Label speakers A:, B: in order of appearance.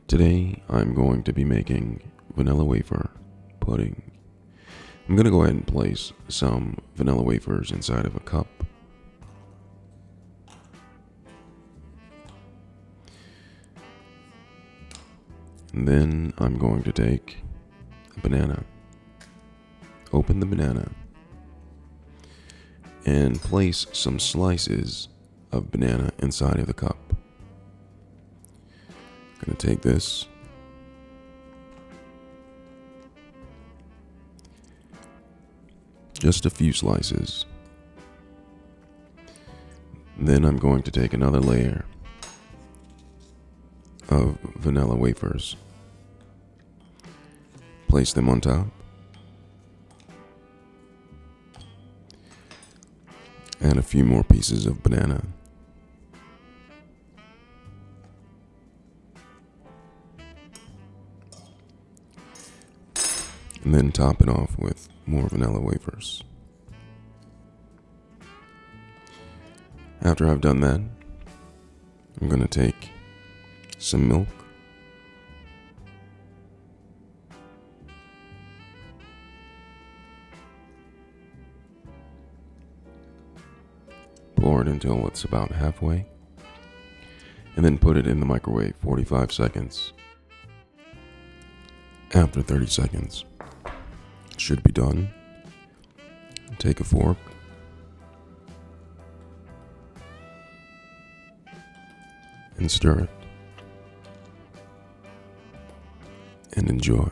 A: Today I'm going to be making vanilla wafer pudding. I'm going to go ahead and place some vanilla wafers inside of a cup. And then I'm going to take a banana, open the banana, and place some slices of banana inside of the cup. I'm going to take this, just a few slices. Then I'm going to take another layer of vanilla wafers, place them on top, add a few more pieces of banana, and then top it off with more vanilla wafers. After I've done that, I'm going to take some milk, pour it until it's about halfway, and then put it in the microwave 45 seconds. After 30 seconds, it should be done. Take a fork, and stir it, and enjoy.